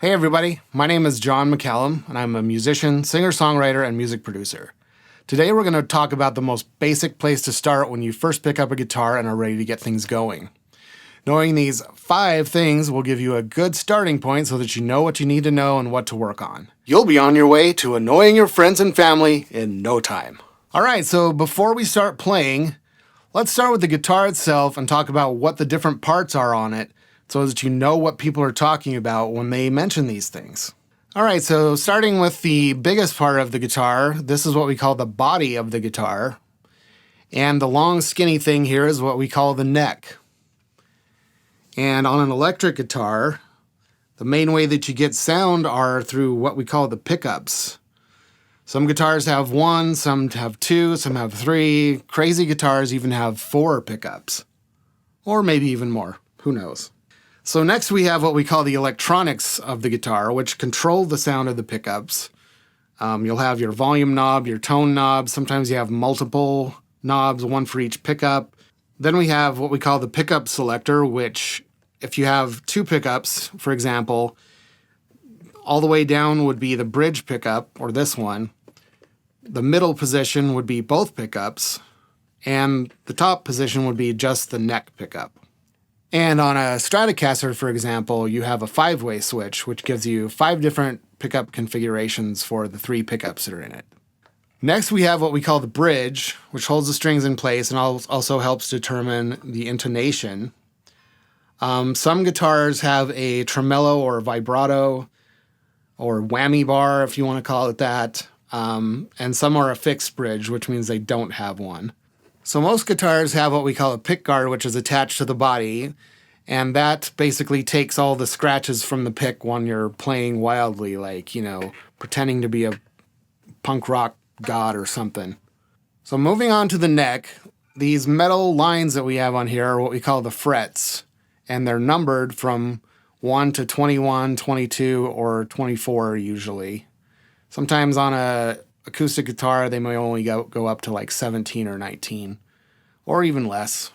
Hey everybody, my name is John McCallum, and I'm a musician, singer-songwriter, and music producer. Today we're going to talk about the most basic place to start when you first pick up a guitar and are ready to get things going. Knowing these 5 things will give you a good starting point so that you know what you need to know and what to work on. You'll be on your way to annoying your friends and family in no time. Alright, so before we start playing, let's start with the guitar itself and talk about what the different parts are on it so that you know what people are talking about when they mention these things. Alright, so starting with the biggest part of the guitar, this is what we call the body of the guitar. And the long skinny thing here is what we call the neck. And on an electric guitar, the main way that you get sound are through what we call the pickups. Some guitars have 1, some have 2, some have 3. Crazy guitars even have 4 pickups. Or maybe even more, who knows. So next we have what we call the electronics of the guitar, which control the sound of the pickups. You'll have your volume knob, your tone knob. Sometimes you have multiple knobs, one for each pickup. Then we have what we call the pickup selector, which if you have 2 pickups, for example, all the way down would be the bridge pickup, or this one. The middle position would be both pickups, and the top position would be just the neck pickup. And on a Stratocaster, for example, you have a 5-way switch, which gives you 5 different pickup configurations for the 3 pickups that are in it. Next, we have what we call the bridge, which holds the strings in place and also helps determine the intonation. Some guitars have a tremolo or vibrato or whammy bar, if you want to call it that, and some are a fixed bridge, which means they don't have one. So most guitars have what we call a pick guard, which is attached to the body, and that basically takes all the scratches from the pick when you're playing wildly, like, pretending to be a punk rock god or something. So moving on to the neck, these metal lines that we have on here are what we call the frets, and they're numbered from 1 to 21, 22, or 24 usually. Sometimes on a acoustic guitar, they may only go up to like 17 or 19, or even less.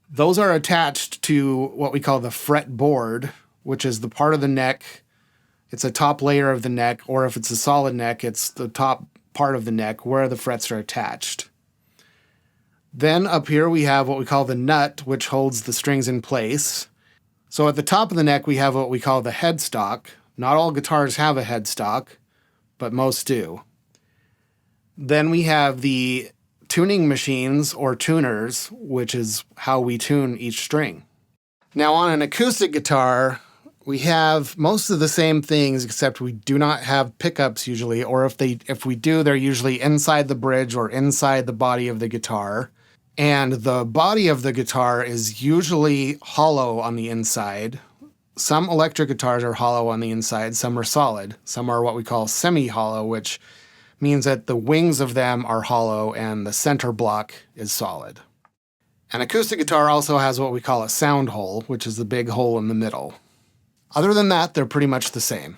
Those are attached to what we call the fretboard, which is the part of the neck. It's a top layer of the neck, or if it's a solid neck, it's the top part of the neck where the frets are attached. Then up here we have what we call the nut, which holds the strings in place. So at the top of the neck, we have what we call the headstock. Not all guitars have a headstock, but most do. Then we have the tuning machines or tuners, which is how we tune each string. Now on an acoustic guitar, we have most of the same things, except we do not have pickups usually, or if we do, they're usually inside the bridge or inside the body of the guitar. And the body of the guitar is usually hollow on the inside. Some electric guitars are hollow on the inside, some are solid. Some are what we call semi-hollow, which means that the wings of them are hollow and the center block is solid. An acoustic guitar also has what we call a sound hole, which is the big hole in the middle. Other than that, they're pretty much the same.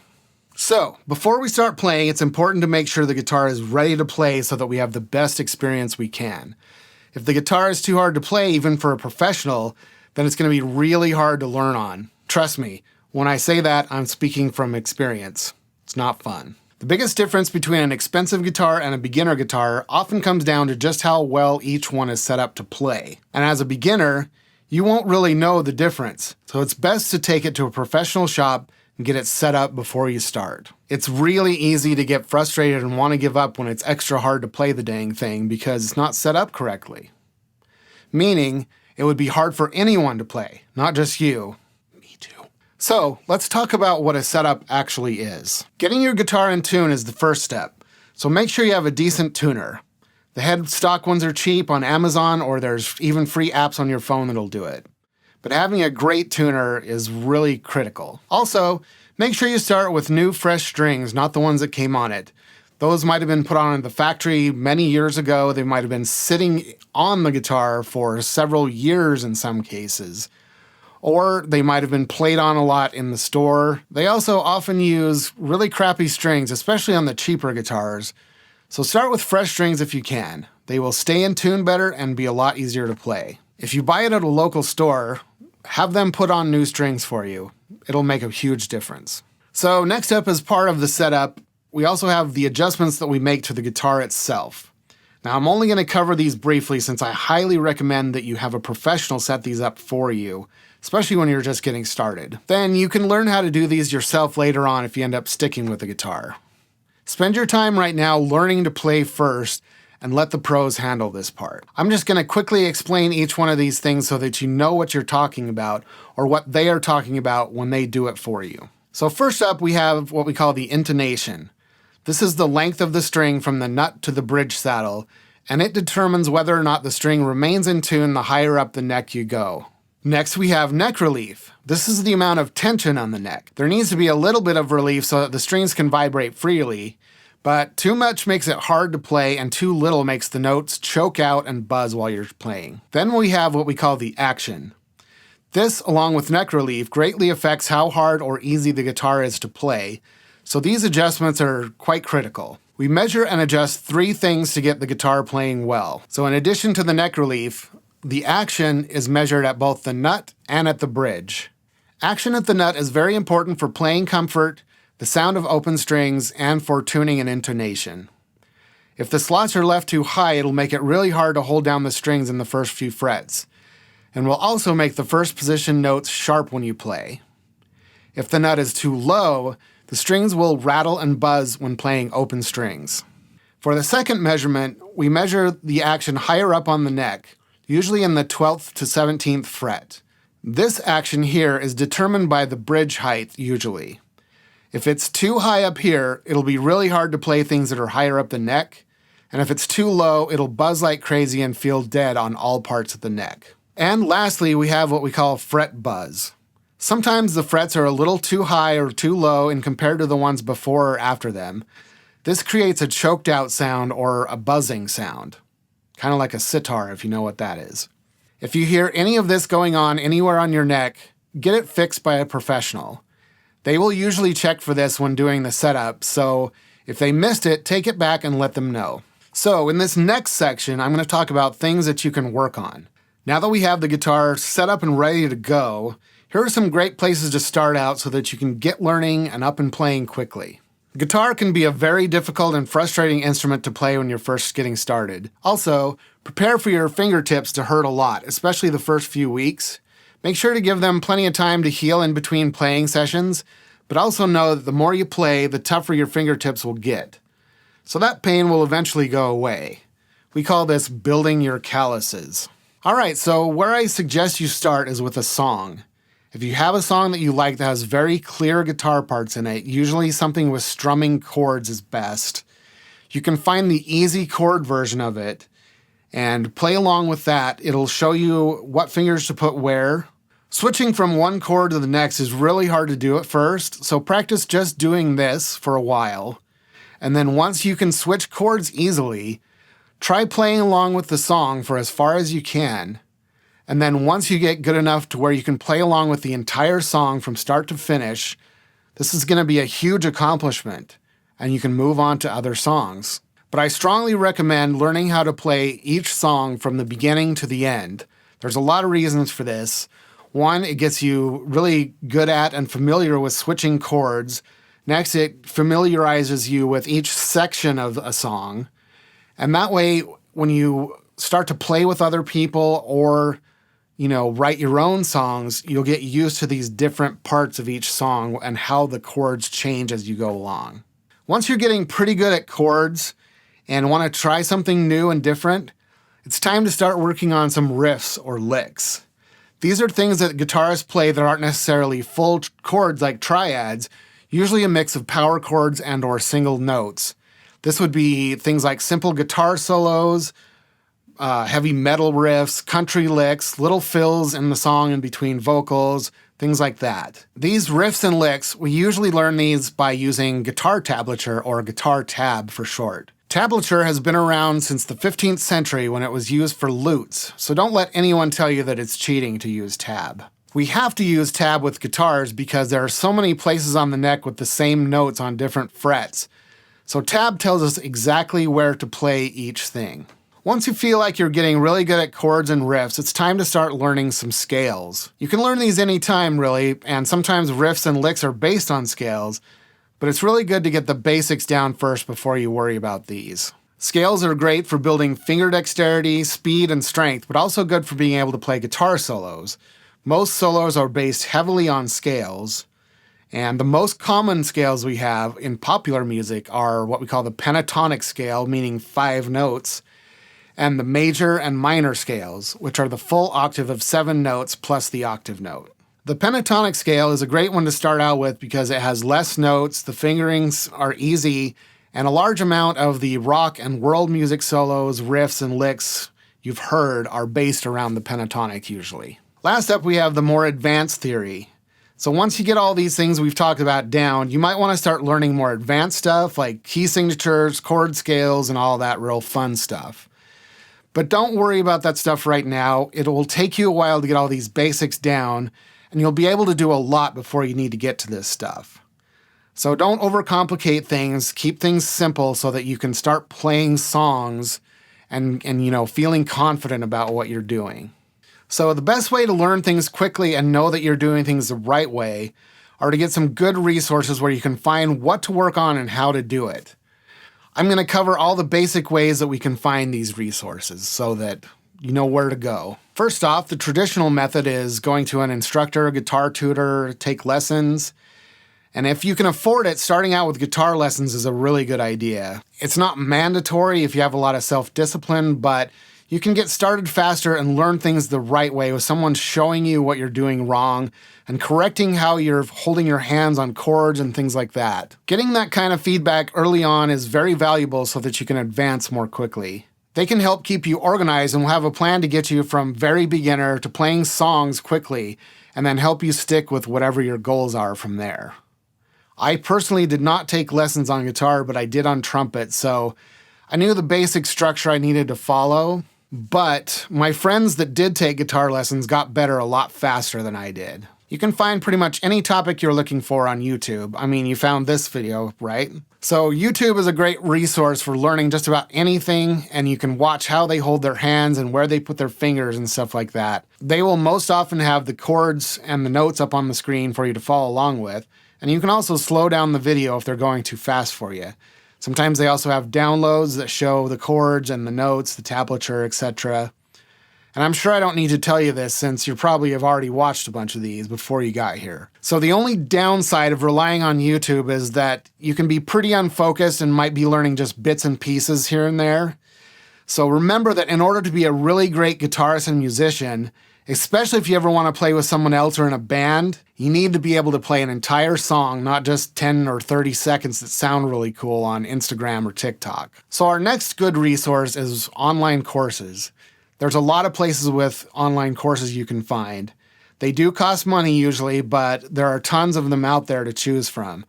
So, before we start playing, it's important to make sure the guitar is ready to play so that we have the best experience we can. If the guitar is too hard to play, even for a professional, then it's going to be really hard to learn on. Trust me, when I say that, I'm speaking from experience. It's not fun. The biggest difference between an expensive guitar and a beginner guitar often comes down to just how well each one is set up to play. And as a beginner, you won't really know the difference, so it's best to take it to a professional shop and get it set up before you start. It's really easy to get frustrated and want to give up when it's extra hard to play the dang thing because it's not set up correctly. Meaning, it would be hard for anyone to play, not just you. Me too. So, let's talk about what a setup actually is. Getting your guitar in tune is the first step, so make sure you have a decent tuner. The headstock ones are cheap on Amazon, or there's even free apps on your phone that'll do it. But having a great tuner is really critical. Also, make sure you start with new, fresh strings, not the ones that came on it. Those might have been put on at the factory many years ago. They might have been sitting on the guitar for several years in some cases. Or they might have been played on a lot in the store. They also often use really crappy strings, especially on the cheaper guitars. So start with fresh strings if you can. They will stay in tune better and be a lot easier to play. If you buy it at a local store, have them put on new strings for you. It'll make a huge difference. So next up, as part of the setup, we also have the adjustments that we make to the guitar itself. Now, I'm only going to cover these briefly since I highly recommend that you have a professional set these up for you, especially when you're just getting started. Then you can learn how to do these yourself later on if you end up sticking with the guitar. Spend your time right now learning to play first and let the pros handle this part. I'm just going to quickly explain each one of these things so that you know what you're talking about or what they are talking about when they do it for you. So first up, we have what we call the intonation. This is the length of the string from the nut to the bridge saddle, and it determines whether or not the string remains in tune the higher up the neck you go. Next, we have neck relief. This is the amount of tension on the neck. There needs to be a little bit of relief so that the strings can vibrate freely, but too much makes it hard to play and too little makes the notes choke out and buzz while you're playing. Then we have what we call the action. This, along with neck relief, greatly affects how hard or easy the guitar is to play, so these adjustments are quite critical. We measure and adjust 3 things to get the guitar playing well. So in addition to the neck relief, the action is measured at both the nut and at the bridge. Action at the nut is very important for playing comfort, the sound of open strings, and for tuning and intonation. If the slots are left too high, it'll make it really hard to hold down the strings in the first few frets, and will also make the first position notes sharp when you play. If the nut is too low, the strings will rattle and buzz when playing open strings. For the second measurement, we measure the action higher up on the neck, usually in the 12th to 17th fret. This action here is determined by the bridge height, usually. If it's too high up here, it'll be really hard to play things that are higher up the neck, and if it's too low, it'll buzz like crazy and feel dead on all parts of the neck. And lastly, we have what we call fret buzz. Sometimes the frets are a little too high or too low in compared to the ones before or after them. This creates a choked out sound or a buzzing sound. Kind of like a sitar, if you know what that is. If you hear any of this going on anywhere on your neck, get it fixed by a professional. They will usually check for this when doing the setup, so if they missed it, take it back and let them know. So in this next section, I'm going to talk about things that you can work on. Now that we have the guitar set up and ready to go, here are some great places to start out so that you can get learning and up and playing quickly. Guitar can be a very difficult and frustrating instrument to play when you're first getting started. Also, prepare for your fingertips to hurt a lot, especially the first few weeks. Make sure to give them plenty of time to heal in between playing sessions, but also know that the more you play, the tougher your fingertips will get. So that pain will eventually go away. We call this building your calluses. Alright, so where I suggest you start is with a song. If you have a song that you like that has very clear guitar parts in it, usually something with strumming chords is best. You can find the easy chord version of it and play along with that. It'll show you what fingers to put where. Switching from one chord to the next is really hard to do at first, so practice just doing this for a while. And then once you can switch chords easily, try playing along with the song for as far as you can. And then once you get good enough to where you can play along with the entire song from start to finish, this is going to be a huge accomplishment, and you can move on to other songs. But I strongly recommend learning how to play each song from the beginning to the end. There's a lot of reasons for this. One, it gets you really good at and familiar with switching chords. Next, it familiarizes you with each section of a song. And that way, when you start to play with other people or write your own songs, you'll get used to these different parts of each song and how the chords change as you go along. Once you're getting pretty good at chords and want to try something new and different, it's time to start working on some riffs or licks. These are things that guitarists play that aren't necessarily full chords like triads, usually a mix of power chords and or single notes. This would be things like simple guitar solos, heavy metal riffs, country licks, little fills in the song in between vocals, things like that. These riffs and licks, we usually learn these by using guitar tablature or guitar tab for short. Tablature has been around since the 15th century when it was used for lutes, so don't let anyone tell you that it's cheating to use tab. We have to use tab with guitars because there are so many places on the neck with the same notes on different frets. So tab tells us exactly where to play each thing. Once you feel like you're getting really good at chords and riffs, it's time to start learning some scales. You can learn these anytime, really, and sometimes riffs and licks are based on scales, but it's really good to get the basics down first before you worry about these. Scales are great for building finger dexterity, speed, and strength, but also good for being able to play guitar solos. Most solos are based heavily on scales, and the most common scales we have in popular music are what we call the pentatonic scale, meaning 5 notes, and the major and minor scales, which are the full octave of 7 notes plus the octave note. The pentatonic scale is a great one to start out with because it has less notes, the fingerings are easy, and a large amount of the rock and world music solos, riffs, and licks you've heard are based around the pentatonic usually. Last up, we have the more advanced theory. So once you get all these things we've talked about down, you might want to start learning more advanced stuff like key signatures, chord scales, and all that real fun stuff. But don't worry about that stuff right now. It will take you a while to get all these basics down, and you'll be able to do a lot before you need to get to this stuff. So don't overcomplicate things. Keep things simple so that you can start playing songs and feeling confident about what you're doing. So the best way to learn things quickly and know that you're doing things the right way are to get some good resources where you can find what to work on and how to do it. I'm going to cover all the basic ways that we can find these resources so that you know where to go. First off, the traditional method is going to an instructor, a guitar tutor, take lessons. And if you can afford it, starting out with guitar lessons is a really good idea. It's not mandatory if you have a lot of self-discipline, but you can get started faster and learn things the right way with someone showing you what you're doing wrong and correcting how you're holding your hands on chords and things like that. Getting that kind of feedback early on is very valuable so that you can advance more quickly. They can help keep you organized and will have a plan to get you from very beginner to playing songs quickly and then help you stick with whatever your goals are from there. I personally did not take lessons on guitar, but I did on trumpet, so I knew the basic structure I needed to follow. But my friends that did take guitar lessons got better a lot faster than I did. You can find pretty much any topic you're looking for on YouTube. I mean, you found this video, right? So YouTube is a great resource for learning just about anything, and you can watch how they hold their hands and where they put their fingers and stuff like that. They will most often have the chords and the notes up on the screen for you to follow along with, and you can also slow down the video if they're going too fast for you. Sometimes they also have downloads that show the chords and the notes, the tablature, etc. And I'm sure I don't need to tell you this since you probably have already watched a bunch of these before you got here. So the only downside of relying on YouTube is that you can be pretty unfocused and might be learning just bits and pieces here and there. So remember that in order to be a really great guitarist and musician, especially if you ever want to play with someone else or in a band, you need to be able to play an entire song, not just 10 or 30 seconds that sound really cool on Instagram or TikTok. So our next good resource is online courses. There's a lot of places with online courses you can find. They do cost money usually, but there are tons of them out there to choose from.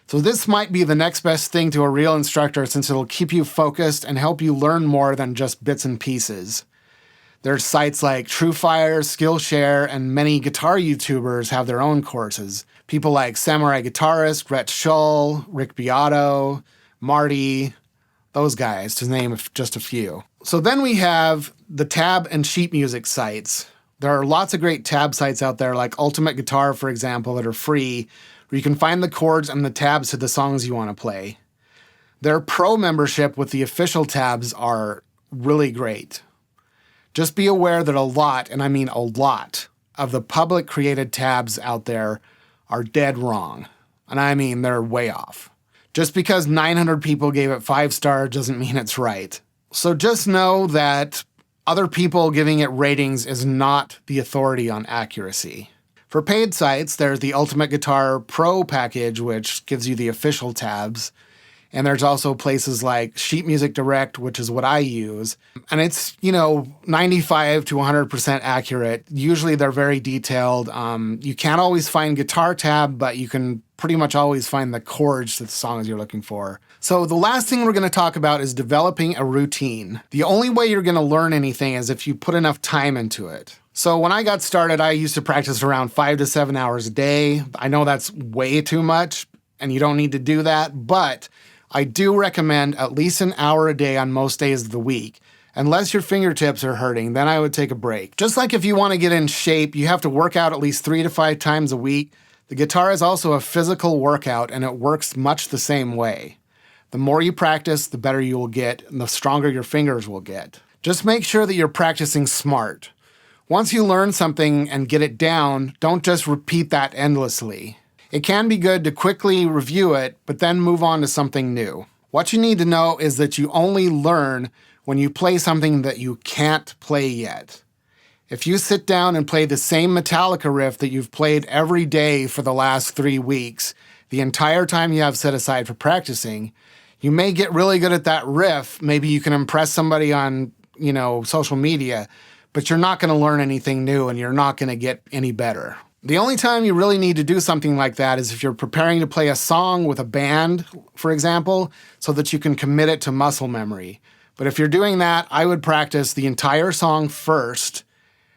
So this might be the next best thing to a real instructor since it'll keep you focused and help you learn more than just bits and pieces. There's sites like TrueFire, Skillshare, and many guitar YouTubers have their own courses. People like Samurai Guitarist, Rhett Shull, Rick Beato, Marty, those guys, to name just a few. So then we have the tab and sheet music sites. There are lots of great tab sites out there like Ultimate Guitar, for example, that are free, where you can find the chords and the tabs to the songs you want to play. Their pro membership with the official tabs are really great. Just be aware that a lot, and I mean a lot, of the public created tabs out there are dead wrong. And I mean they're way off. Just because 900 people gave it 5 stars doesn't mean it's right. So just know that other people giving it ratings is not the authority on accuracy. For paid sites, there's the Ultimate Guitar Pro package, which gives you the official tabs. And there's also places like Sheet Music Direct, which is what I use. And it's, 95 to 100% accurate. Usually they're very detailed. You can't always find guitar tab, but you can pretty much always find the chords to the songs you're looking for. So the last thing we're going to talk about is developing a routine. The only way you're going to learn anything is if you put enough time into it. So when I got started, I used to practice around 5 to 7 hours a day. I know that's way too much, and you don't need to do that, but I do recommend at least an hour a day on most days of the week. Unless your fingertips are hurting, then I would take a break. Just like if you want to get in shape, you have to work out at least 3 to 5 times a week. The guitar is also a physical workout, and it works much the same way. The more you practice, the better you will get, and the stronger your fingers will get. Just make sure that you're practicing smart. Once you learn something and get it down, don't just repeat that endlessly. It can be good to quickly review it, but then move on to something new. What you need to know is that you only learn when you play something that you can't play yet. If you sit down and play the same Metallica riff that you've played every day for the last 3 weeks, the entire time you have set aside for practicing, you may get really good at that riff. Maybe you can impress somebody on, social media, but you're not going to learn anything new and you're not going to get any better. The only time you really need to do something like that is if you're preparing to play a song with a band, for example, so that you can commit it to muscle memory. But if you're doing that, I would practice the entire song first,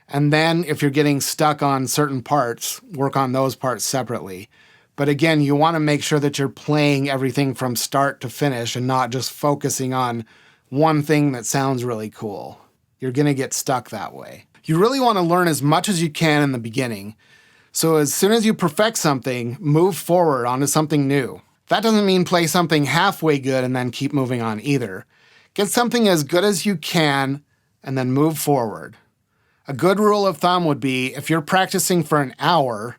and then if you're getting stuck on certain parts, work on those parts separately. But again, you want to make sure that you're playing everything from start to finish and not just focusing on one thing that sounds really cool. You're going to get stuck that way. You really want to learn as much as you can in the beginning. So as soon as you perfect something, move forward onto something new. That doesn't mean play something halfway good and then keep moving on either. Get something as good as you can and then move forward. A good rule of thumb would be if you're practicing for an hour,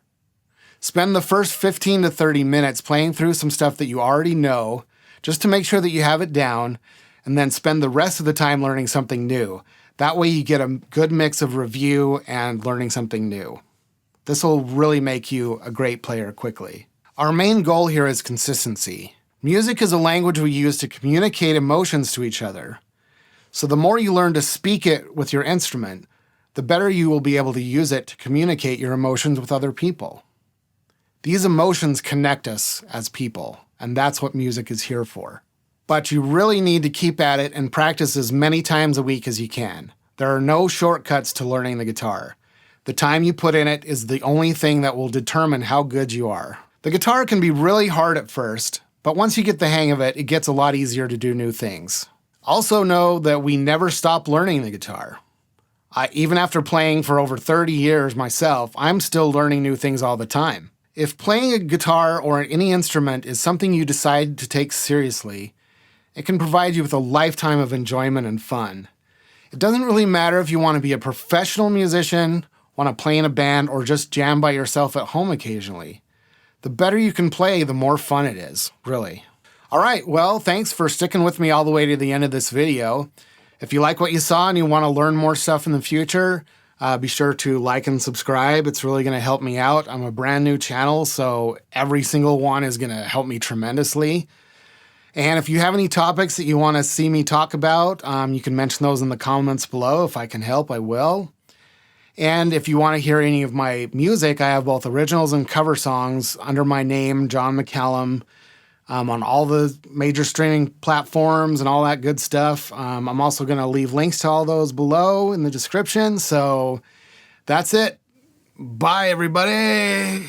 spend the first 15 to 30 minutes playing through some stuff that you already know, just to make sure that you have it down, and then spend the rest of the time learning something new. That way you get a good mix of review and learning something new. This will really make you a great player quickly. Our main goal here is consistency. Music is a language we use to communicate emotions to each other. So the more you learn to speak it with your instrument, the better you will be able to use it to communicate your emotions with other people. These emotions connect us as people, and that's what music is here for. But you really need to keep at it and practice as many times a week as you can. There are no shortcuts to learning the guitar. The time you put in it is the only thing that will determine how good you are. The guitar can be really hard at first, but once you get the hang of it, it gets a lot easier to do new things. Also know that we never stop learning the guitar. Even after playing for over 30 years myself, I'm still learning new things all the time. If playing a guitar or any instrument is something you decide to take seriously, it can provide you with a lifetime of enjoyment and fun. It doesn't really matter if you want to be a professional musician, want to play in a band, or just jam by yourself at home occasionally. The better you can play, the more fun it is, really. All right, well, thanks for sticking with me all the way to the end of this video. If you like what you saw and you want to learn more stuff in the future, be sure to like and subscribe. It's really going to help me out. I'm a brand new channel, so every single one is going to help me tremendously. And if you have any topics that you want to see me talk about, you can mention those in the comments below. If I can help, I will. And if you want to hear any of my music, I have both originals and cover songs under my name, John McCallum, on all the major streaming platforms and all that good stuff. I'm also going to leave links to all those below in the description. So that's it. Bye, everybody.